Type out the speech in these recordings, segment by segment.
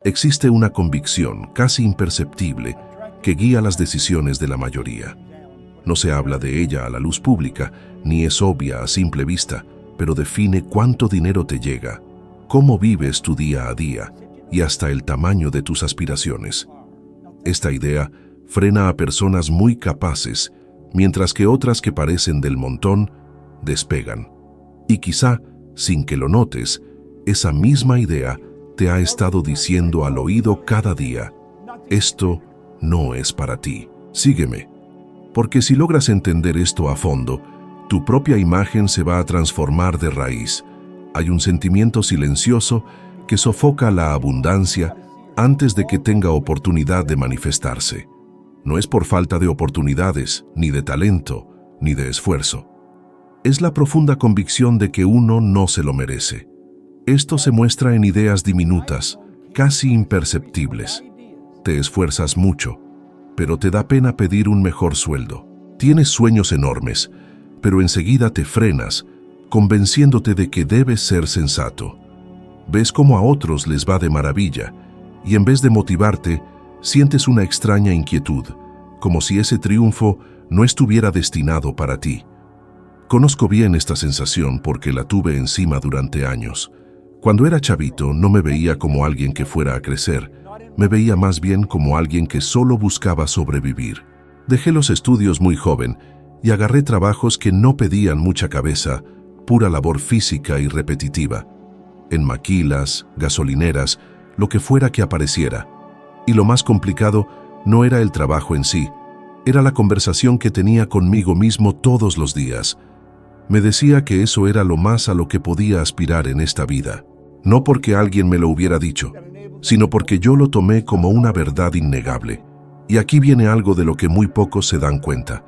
Existe una convicción casi imperceptible que guía las decisiones de la mayoría. No se habla de ella a la luz pública, ni es obvia a simple vista, pero define cuánto dinero te llega, cómo vives tu día a día y hasta el tamaño de tus aspiraciones. Esta idea frena a personas muy capaces, mientras que otras que parecen del montón despegan. Y quizá, sin que lo notes, esa misma idea te ha estado diciendo al oído cada día: esto no es para ti, sígueme. Porque si logras entender esto a fondo, tu propia imagen se va a transformar de raíz. Hay un sentimiento silencioso que sofoca la abundancia antes de que tenga oportunidad de manifestarse. No es por falta de oportunidades, ni de talento, ni de esfuerzo. Es la profunda convicción de que uno no se lo merece. Esto se muestra en ideas diminutas, casi imperceptibles. Te esfuerzas mucho, pero te da pena pedir un mejor sueldo. Tienes sueños enormes, pero enseguida te frenas, convenciéndote de que debes ser sensato. Ves cómo a otros les va de maravilla, y en vez de motivarte, sientes una extraña inquietud, como si ese triunfo no estuviera destinado para ti. Conozco bien esta sensación porque la tuve encima durante años. Cuando era chavito no me veía como alguien que fuera a crecer, me veía más bien como alguien que solo buscaba sobrevivir. Dejé los estudios muy joven y agarré trabajos que no pedían mucha cabeza, pura labor física y repetitiva. En maquilas, gasolineras, lo que fuera que apareciera. Y lo más complicado no era el trabajo en sí, era la conversación que tenía conmigo mismo todos los días. Me decía que eso era lo más a lo que podía aspirar en esta vida. No porque alguien me lo hubiera dicho, sino porque yo lo tomé como una verdad innegable. Y aquí viene algo de lo que muy pocos se dan cuenta.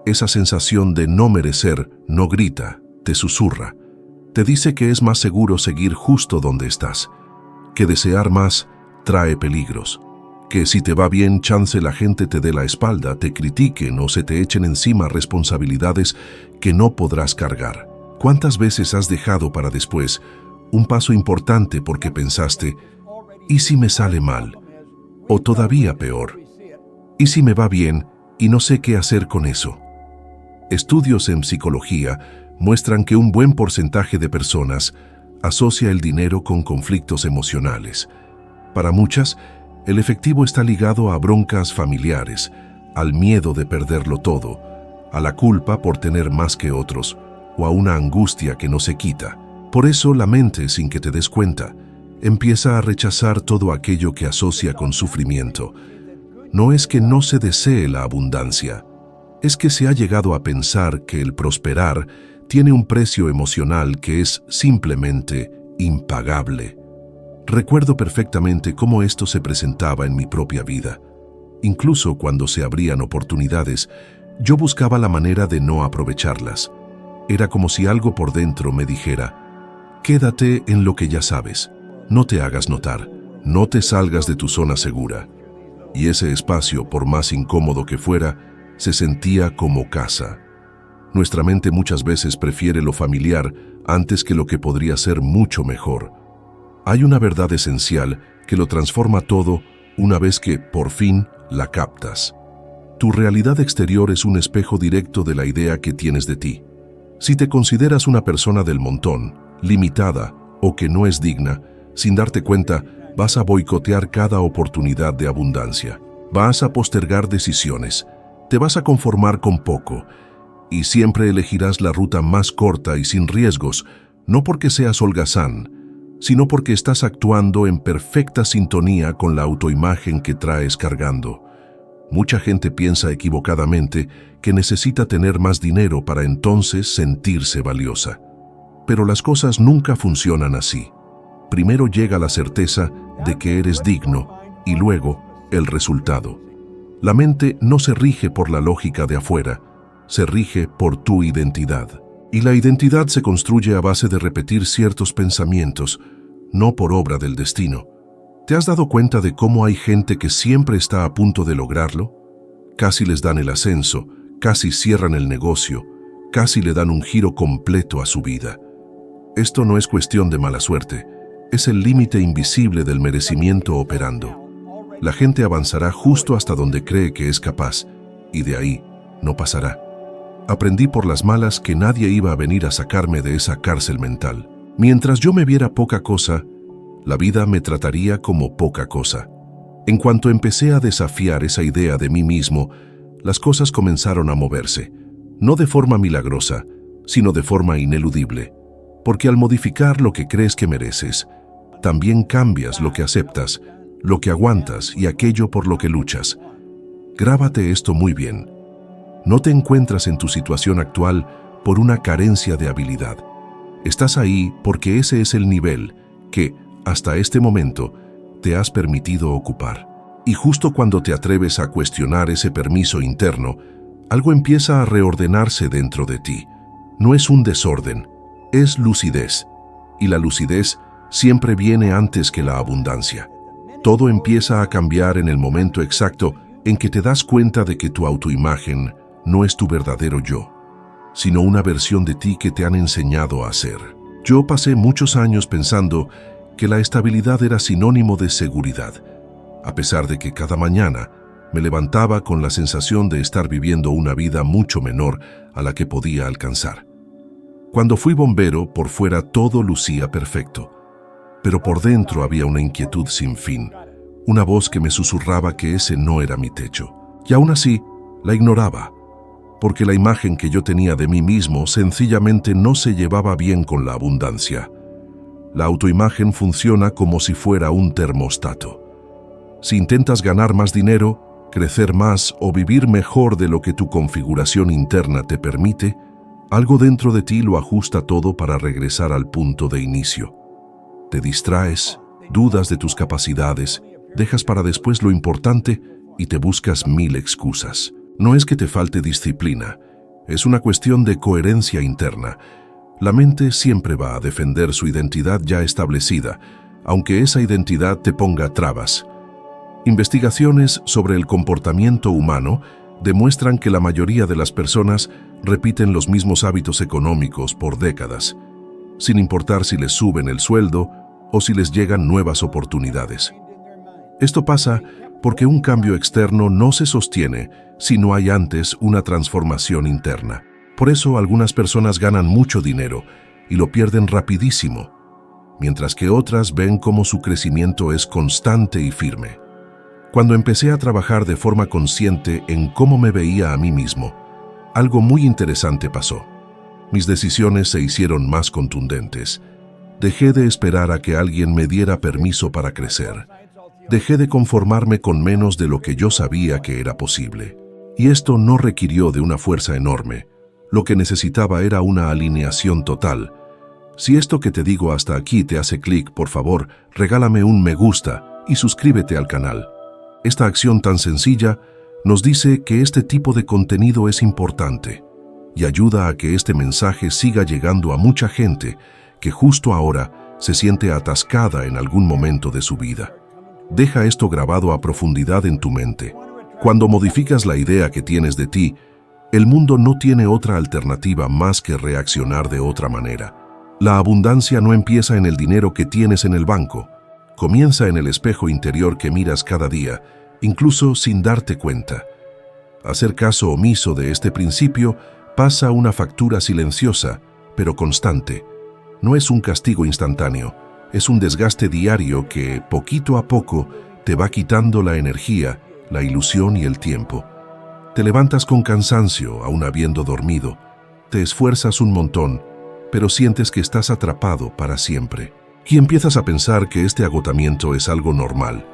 Esa sensación de no merecer no grita, te susurra. Te dice que es más seguro seguir justo donde estás, que desear más trae peligros, que si te va bien, chance la gente te dé la espalda, te critiquen o se te echen encima responsabilidades que no podrás cargar. ¿Cuántas veces has dejado para después un paso importante porque pensaste: ¿y si me sale mal? O todavía peor, ¿y si me va bien y no sé qué hacer con eso? Estudios en psicología muestran que un buen porcentaje de personas asocia el dinero con conflictos emocionales. Para muchas, el efectivo está ligado a broncas familiares, al miedo de perderlo todo, a la culpa por tener más que otros, o a una angustia que no se quita. Por eso la mente, sin que te des cuenta, empieza a rechazar todo aquello que asocia con sufrimiento. No es que no se desee la abundancia, es que se ha llegado a pensar que el prosperar tiene un precio emocional que es simplemente impagable. Recuerdo perfectamente cómo esto se presentaba en mi propia vida. Incluso cuando se abrían oportunidades, yo buscaba la manera de no aprovecharlas. Era como si algo por dentro me dijera: quédate en lo que ya sabes, no te hagas notar, no te salgas de tu zona segura. Y ese espacio, por más incómodo que fuera, se sentía como casa. Nuestra mente muchas veces prefiere lo familiar antes que lo que podría ser mucho mejor. Hay una verdad esencial que lo transforma todo una vez que, por fin, la captas. Tu realidad exterior es un espejo directo de la idea que tienes de ti. Si te consideras una persona del montón, limitada o que no es digna, sin darte cuenta, vas a boicotear cada oportunidad de abundancia. Vas a postergar decisiones. Te vas a conformar con poco. Y siempre elegirás la ruta más corta y sin riesgos, no porque seas holgazán, sino porque estás actuando en perfecta sintonía con la autoimagen que traes cargando. Mucha gente piensa equivocadamente que necesita tener más dinero para entonces sentirse valiosa. Pero las cosas nunca funcionan así. Primero llega la certeza de que eres digno y luego el resultado. La mente no se rige por la lógica de afuera, se rige por tu identidad. Y la identidad se construye a base de repetir ciertos pensamientos, no por obra del destino. ¿Te has dado cuenta de cómo hay gente que siempre está a punto de lograrlo? Casi les dan el ascenso, casi cierran el negocio, casi le dan un giro completo a su vida. Esto no es cuestión de mala suerte, Es el límite invisible del merecimiento operando. La gente avanzará justo hasta donde cree que es capaz, y de ahí no pasará. Aprendí por las malas que nadie iba a venir a sacarme de esa cárcel mental. Mientras yo me viera poca cosa, la vida me trataría como poca cosa. En cuanto empecé a desafiar esa idea de mí mismo, las cosas comenzaron a moverse, no de forma milagrosa, sino de forma ineludible. Porque al modificar lo que crees que mereces, también cambias lo que aceptas, lo que aguantas y aquello por lo que luchas. Grábate esto muy bien. No te encuentras en tu situación actual por una carencia de habilidad. Estás ahí porque ese es el nivel que, hasta este momento, te has permitido ocupar. Y justo cuando te atreves a cuestionar ese permiso interno, algo empieza a reordenarse dentro de ti. No es un desorden, es lucidez. Y la lucidez siempre viene antes que la abundancia. Todo empieza a cambiar en el momento exacto en que te das cuenta de que tu autoimagen no es tu verdadero yo, sino una versión de ti que te han enseñado a ser. Yo pasé muchos años pensando que la estabilidad era sinónimo de seguridad, a pesar de que cada mañana me levantaba con la sensación de estar viviendo una vida mucho menor a la que podía alcanzar. Cuando fui bombero, por fuera todo lucía perfecto, pero por dentro había una inquietud sin fin, una voz que me susurraba que ese no era mi techo. Y aún así, la ignoraba, porque la imagen que yo tenía de mí mismo sencillamente no se llevaba bien con la abundancia. La autoimagen funciona como si fuera un termostato. Si intentas ganar más dinero, crecer más o vivir mejor de lo que tu configuración interna te permite, algo dentro de ti lo ajusta todo para regresar al punto de inicio. Te distraes, dudas de tus capacidades, dejas para después lo importante y te buscas 1000 excusas. No es que te falte disciplina, es una cuestión de coherencia interna. La mente siempre va a defender su identidad ya establecida, aunque esa identidad te ponga trabas. Investigaciones sobre el comportamiento humano demuestran que la mayoría de las personas repiten los mismos hábitos económicos por décadas, sin importar si les suben el sueldo o si les llegan nuevas oportunidades. Esto pasa porque un cambio externo no se sostiene si no hay antes una transformación interna. Por eso algunas personas ganan mucho dinero y lo pierden rapidísimo, mientras que otras ven cómo su crecimiento es constante y firme. Cuando empecé a trabajar de forma consciente en cómo me veía a mí mismo, algo muy interesante pasó. Mis decisiones se hicieron más contundentes. Dejé de esperar a que alguien me diera permiso para crecer. Dejé de conformarme con menos de lo que yo sabía que era posible. Y esto no requirió de una fuerza enorme. Lo que necesitaba era una alineación total. Si esto que te digo hasta aquí te hace clic, por favor, regálame un me gusta y suscríbete al canal. Esta acción tan sencilla nos dice que este tipo de contenido es importante y ayuda a que este mensaje siga llegando a mucha gente que justo ahora se siente atascada en algún momento de su vida. Deja esto grabado a profundidad en tu mente. Cuando modificas la idea que tienes de ti, el mundo no tiene otra alternativa más que reaccionar de otra manera. La abundancia no empieza en el dinero que tienes en el banco. Comienza en el espejo interior que miras cada día, incluso sin darte cuenta. Hacer caso omiso de este principio pasa una factura silenciosa, pero constante. No es un castigo instantáneo, es un desgaste diario que, poquito a poco, te va quitando la energía, la ilusión y el tiempo. Te levantas con cansancio, aún habiendo dormido. Te esfuerzas un montón, pero sientes que estás atrapado para siempre. Y empiezas a pensar que este agotamiento es algo normal,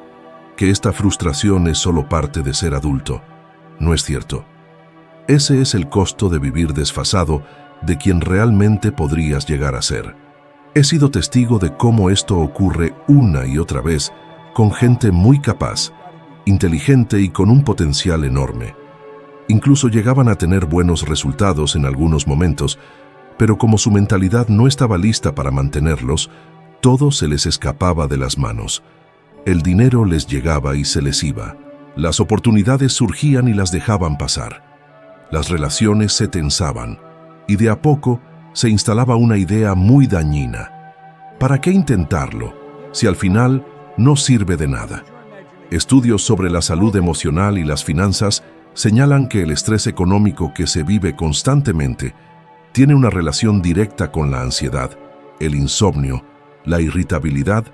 que esta frustración es solo parte de ser adulto. No es cierto. Ese es el costo de vivir desfasado de quien realmente podrías llegar a ser. He sido testigo de cómo esto ocurre una y otra vez con gente muy capaz, inteligente y con un potencial enorme. Incluso llegaban a tener buenos resultados en algunos momentos, pero como su mentalidad no estaba lista para mantenerlos, todo se les escapaba de las manos. El dinero les llegaba y se les iba. Las oportunidades surgían y las dejaban pasar. Las relaciones se tensaban y de a poco se instalaba una idea muy dañina. ¿Para qué intentarlo? si al final no sirve de nada? Estudios sobre la salud emocional y las finanzas señalan que el estrés económico que se vive constantemente tiene una relación directa con la ansiedad, el insomnio, la irritabilidad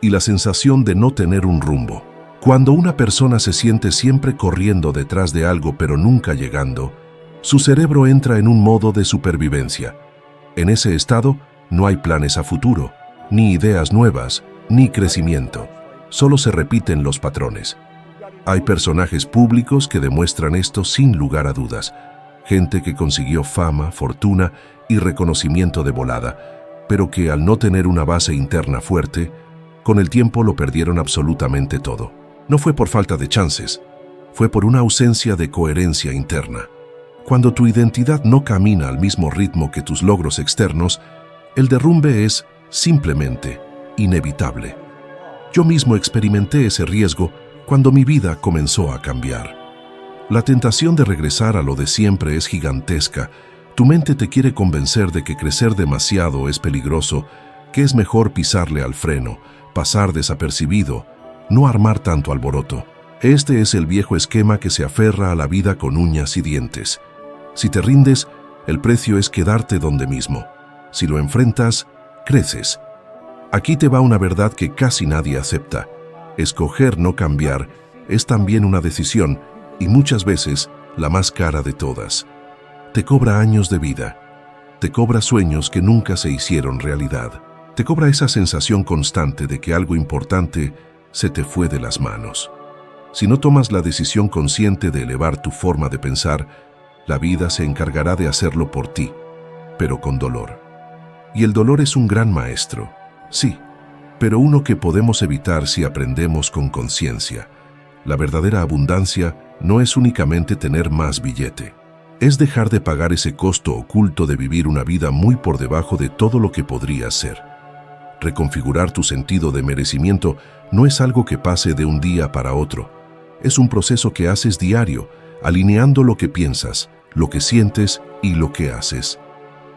y la sensación de no tener un rumbo. Cuando una persona se siente siempre corriendo detrás de algo pero nunca llegando, su cerebro entra en un modo de supervivencia. En ese estado no hay planes a futuro, ni ideas nuevas, ni crecimiento. Solo se repiten los patrones. Hay personajes públicos que demuestran esto sin lugar a dudas. Gente que consiguió fama, fortuna y reconocimiento de volada, pero que al no tener una base interna fuerte, con el tiempo lo perdieron absolutamente todo. No fue por falta de chances, fue por una ausencia de coherencia interna. Cuando tu identidad no camina al mismo ritmo que tus logros externos, el derrumbe es simplemente inevitable. Yo mismo experimenté ese riesgo cuando mi vida comenzó a cambiar. La tentación de regresar a lo de siempre es gigantesca. Tu mente te quiere convencer de que crecer demasiado es peligroso, que es mejor pisarle al freno, pasar desapercibido, no armar tanto alboroto. Este es el viejo esquema que se aferra a la vida con uñas y dientes. Si te rindes, el precio es quedarte donde mismo. Si lo enfrentas, creces. Aquí te va una verdad que casi nadie acepta. Escoger no cambiar es también una decisión y muchas veces la más cara de todas. Te cobra años de vida. Te cobra sueños que nunca se hicieron realidad. Te cobra esa sensación constante de que algo importante se te fue de las manos. Si no tomas la decisión consciente de elevar tu forma de pensar, la vida se encargará de hacerlo por ti, pero con dolor. Y el dolor es un gran maestro, sí, pero uno que podemos evitar si aprendemos con conciencia. La verdadera abundancia no es únicamente tener más billete. Es dejar de pagar ese costo oculto de vivir una vida muy por debajo de todo lo que podría ser. Reconfigurar tu sentido de merecimiento no es algo que pase de un día para otro. Es un proceso que haces diario, alineando lo que piensas, lo que sientes y lo que haces.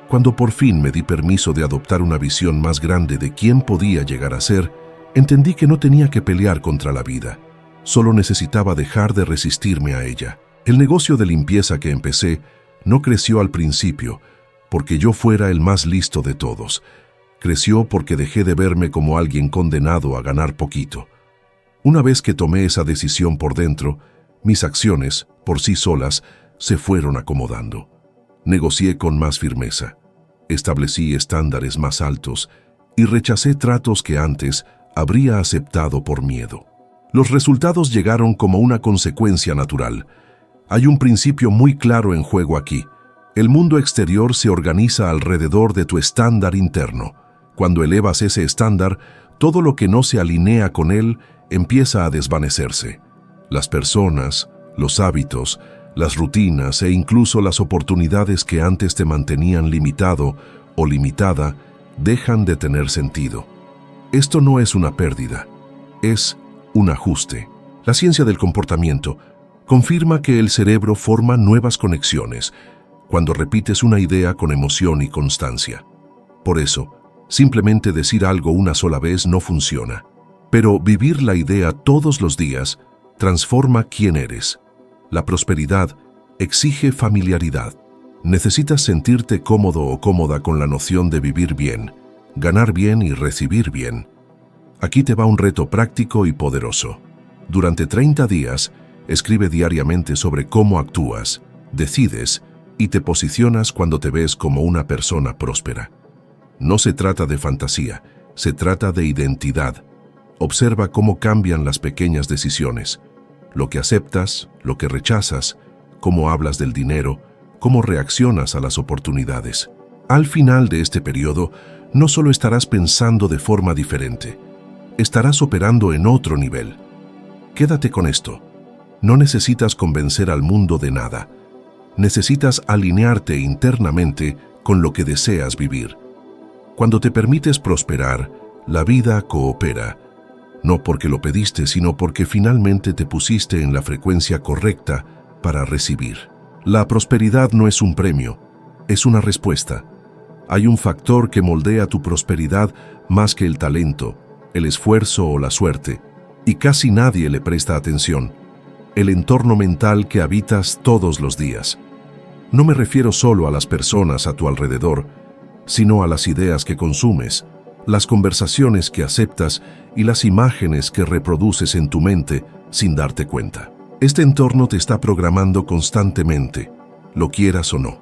Cuando por fin me di permiso de adoptar una visión más grande de quién podía llegar a ser, entendí que no tenía que pelear contra la vida. Solo necesitaba dejar de resistirme a ella. El negocio de limpieza que empecé no creció al principio porque yo fuera el más listo de todos. Creció porque dejé de verme como alguien condenado a ganar poquito. Una vez que tomé esa decisión por dentro, mis acciones, por sí solas, se fueron acomodando. Negocié con más firmeza, establecí estándares más altos y rechacé tratos que antes habría aceptado por miedo. Los resultados llegaron como una consecuencia natural. Hay un principio muy claro en juego aquí. El mundo exterior se organiza alrededor de tu estándar interno. Cuando elevas ese estándar, todo lo que no se alinea con él empieza a desvanecerse. Las personas, los hábitos, las rutinas e incluso las oportunidades que antes te mantenían limitado o limitada dejan de tener sentido. Esto no es una pérdida, es un ajuste. La ciencia del comportamiento confirma que el cerebro forma nuevas conexiones cuando repites una idea con emoción y constancia. Por eso, simplemente decir algo una sola vez no funciona, pero vivir la idea todos los días transforma quién eres. La prosperidad exige familiaridad. Necesitas sentirte cómodo o cómoda con la noción de vivir bien, ganar bien y recibir bien. Aquí te va un reto práctico y poderoso. Durante 30 días, escribe diariamente sobre cómo actúas, decides y te posicionas cuando te ves como una persona próspera. No se trata de fantasía, se trata de identidad. Observa cómo cambian las pequeñas decisiones. Lo que aceptas, lo que rechazas, cómo hablas del dinero, cómo reaccionas a las oportunidades. Al final de este periodo, no solo estarás pensando de forma diferente, estarás operando en otro nivel. Quédate con esto. No necesitas convencer al mundo de nada. Necesitas alinearte internamente con lo que deseas vivir. Cuando te permites prosperar, la vida coopera. No porque lo pediste, sino porque finalmente te pusiste en la frecuencia correcta para recibir. La prosperidad no es un premio, es una respuesta. Hay un factor que moldea tu prosperidad más que el talento, el esfuerzo o la suerte, y casi nadie le presta atención. El entorno mental que habitas todos los días. No me refiero solo a las personas a tu alrededor, sino a las ideas que consumes, las conversaciones que aceptas y las imágenes que reproduces en tu mente sin darte cuenta. Este entorno te está programando constantemente, lo quieras o no.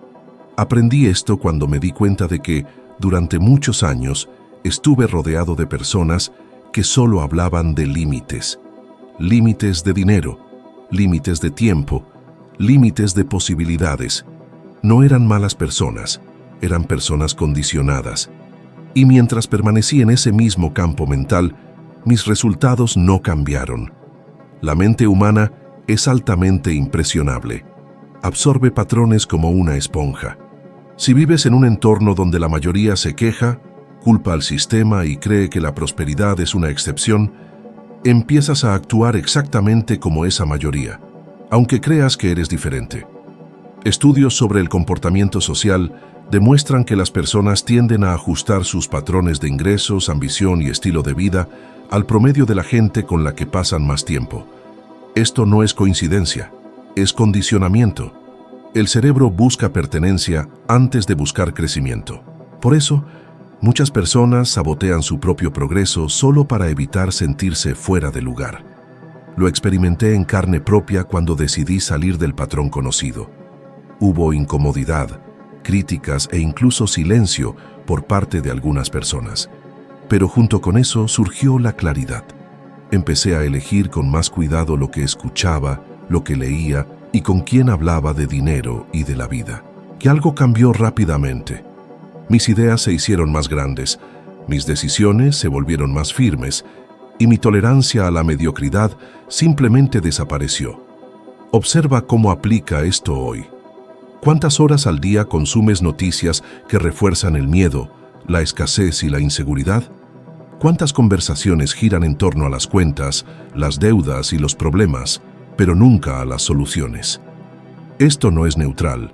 Aprendí esto cuando me di cuenta de que, durante muchos años, estuve rodeado de personas que solo hablaban de límites. Límites de dinero, límites de tiempo, límites de posibilidades. No eran malas personas, eran personas condicionadas. Y mientras permanecí en ese mismo campo mental, mis resultados no cambiaron. La mente humana es altamente impresionable. Absorbe patrones como una esponja. Si vives en un entorno donde la mayoría se queja, culpa al sistema y cree que la prosperidad es una excepción, empiezas a actuar exactamente como esa mayoría, aunque creas que eres diferente. Estudios sobre el comportamiento social demuestran que las personas tienden a ajustar sus patrones de ingresos, ambición y estilo de vida al promedio de la gente con la que pasan más tiempo. Esto no es coincidencia, es condicionamiento. El cerebro busca pertenencia antes de buscar crecimiento. Por eso, muchas personas sabotean su propio progreso solo para evitar sentirse fuera de lugar. Lo experimenté en carne propia cuando decidí salir del patrón conocido. Hubo incomodidad, críticas e incluso silencio por parte de algunas personas. Pero junto con eso surgió la claridad. Empecé a elegir con más cuidado lo que escuchaba, lo que leía y con quién hablaba de dinero y de la vida. Que algo cambió rápidamente. Mis ideas se hicieron más grandes, mis decisiones se volvieron más firmes y mi tolerancia a la mediocridad simplemente desapareció. Observa cómo aplica esto hoy. ¿Cuántas horas al día consumes noticias que refuerzan el miedo, la escasez y la inseguridad? ¿Cuántas conversaciones giran en torno a las cuentas, las deudas y los problemas, pero nunca a las soluciones? Esto no es neutral.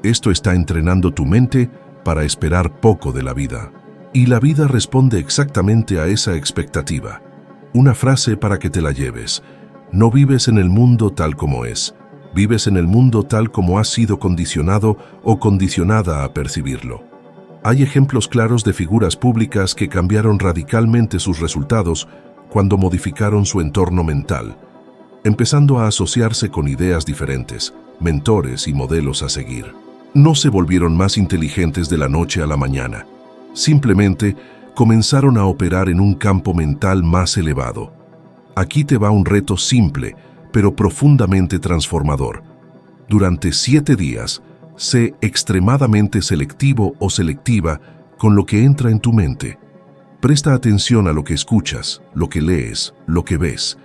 Esto está entrenando tu mente para esperar poco de la vida. Y la vida responde exactamente a esa expectativa. Una frase para que te la lleves. No vives en el mundo tal como es. Vives en el mundo tal como has sido condicionado o condicionada a percibirlo. Hay ejemplos claros de figuras públicas que cambiaron radicalmente sus resultados cuando modificaron su entorno mental, empezando a asociarse con ideas diferentes, mentores y modelos a seguir. No se volvieron más inteligentes de la noche a la mañana. Simplemente comenzaron a operar en un campo mental más elevado. Aquí te va un reto simple, pero profundamente transformador. Durante 7 días, sé extremadamente selectivo o selectiva con lo que entra en tu mente. Presta atención a lo que escuchas, lo que lees, lo que ves.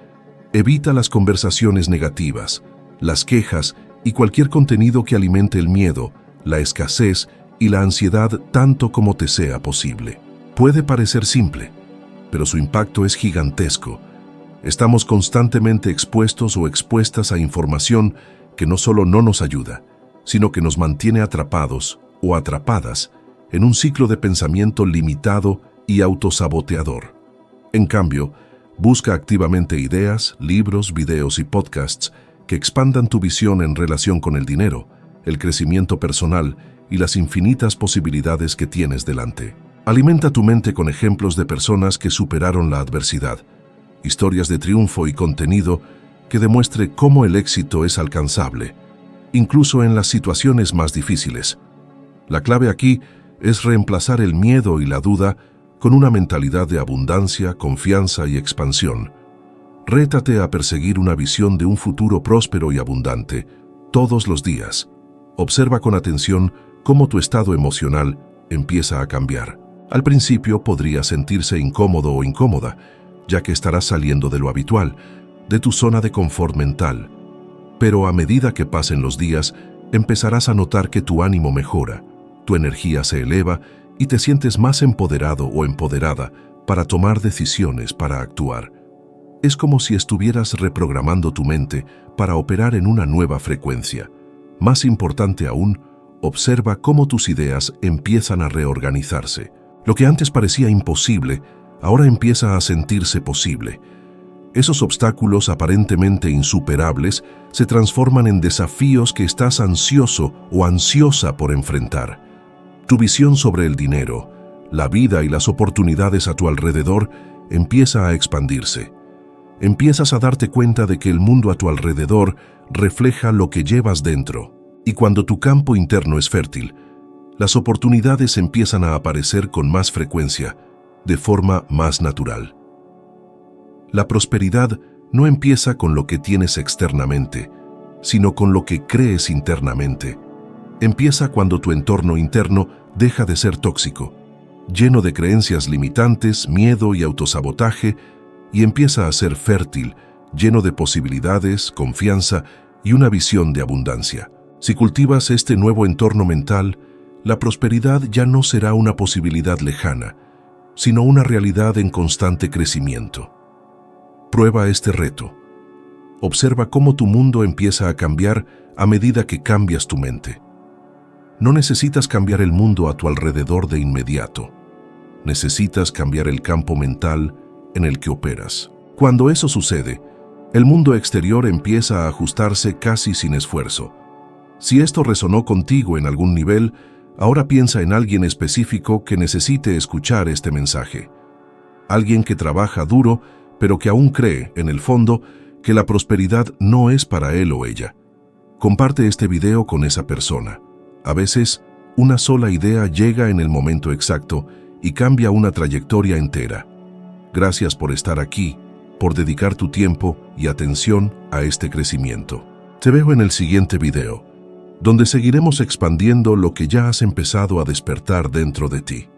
Evita las conversaciones negativas, las quejas y cualquier contenido que alimente el miedo, la escasez y la ansiedad tanto como te sea posible. Puede parecer simple, pero su impacto es gigantesco. Estamos constantemente expuestos o expuestas a información que no solo no nos ayuda, sino que nos mantiene atrapados o atrapadas en un ciclo de pensamiento limitado y autosaboteador. En cambio, busca activamente ideas, libros, videos y podcasts que expandan tu visión en relación con el dinero, el crecimiento personal y las infinitas posibilidades que tienes delante. Alimenta tu mente con ejemplos de personas que superaron la adversidad, historias de triunfo y contenido que demuestre cómo el éxito es alcanzable, incluso en las situaciones más difíciles. La clave aquí es reemplazar el miedo y la duda con una mentalidad de abundancia, confianza y expansión. Rétate a perseguir una visión de un futuro próspero y abundante todos los días. Observa con atención cómo tu estado emocional empieza a cambiar. Al principio podría sentirse incómodo o incómoda, ya que estarás saliendo de lo habitual, de tu zona de confort mental. Pero a medida que pasen los días, empezarás a notar que tu ánimo mejora, tu energía se eleva y te sientes más empoderado o empoderada para tomar decisiones, para actuar. Es como si estuvieras reprogramando tu mente para operar en una nueva frecuencia. Más importante aún, observa cómo tus ideas empiezan a reorganizarse. Lo que antes parecía imposible, ahora empieza a sentirse posible. Esos obstáculos aparentemente insuperables se transforman en desafíos que estás ansioso o ansiosa por enfrentar. Tu visión sobre el dinero, la vida y las oportunidades a tu alrededor empieza a expandirse. Empiezas a darte cuenta de que el mundo a tu alrededor refleja lo que llevas dentro. Y cuando tu campo interno es fértil, las oportunidades empiezan a aparecer con más frecuencia, de forma más natural. La prosperidad no empieza con lo que tienes externamente, sino con lo que crees internamente. Empieza cuando tu entorno interno deja de ser tóxico, lleno de creencias limitantes, miedo y autosabotaje, y empieza a ser fértil, lleno de posibilidades, confianza y una visión de abundancia. Si cultivas este nuevo entorno mental, la prosperidad ya no será una posibilidad lejana, sino una realidad en constante crecimiento. Prueba este reto. Observa cómo tu mundo empieza a cambiar a medida que cambias tu mente. No necesitas cambiar el mundo a tu alrededor de inmediato. Necesitas cambiar el campo mental en el que operas. Cuando eso sucede, el mundo exterior empieza a ajustarse casi sin esfuerzo. Si esto resonó contigo en algún nivel, ahora piensa en alguien específico que necesite escuchar este mensaje. Alguien que trabaja duro, pero que aún cree, en el fondo, que la prosperidad no es para él o ella. Comparte este video con esa persona. A veces, una sola idea llega en el momento exacto y cambia una trayectoria entera. Gracias por estar aquí, por dedicar tu tiempo y atención a este crecimiento. Te veo en el siguiente video, donde seguiremos expandiendo lo que ya has empezado a despertar dentro de ti.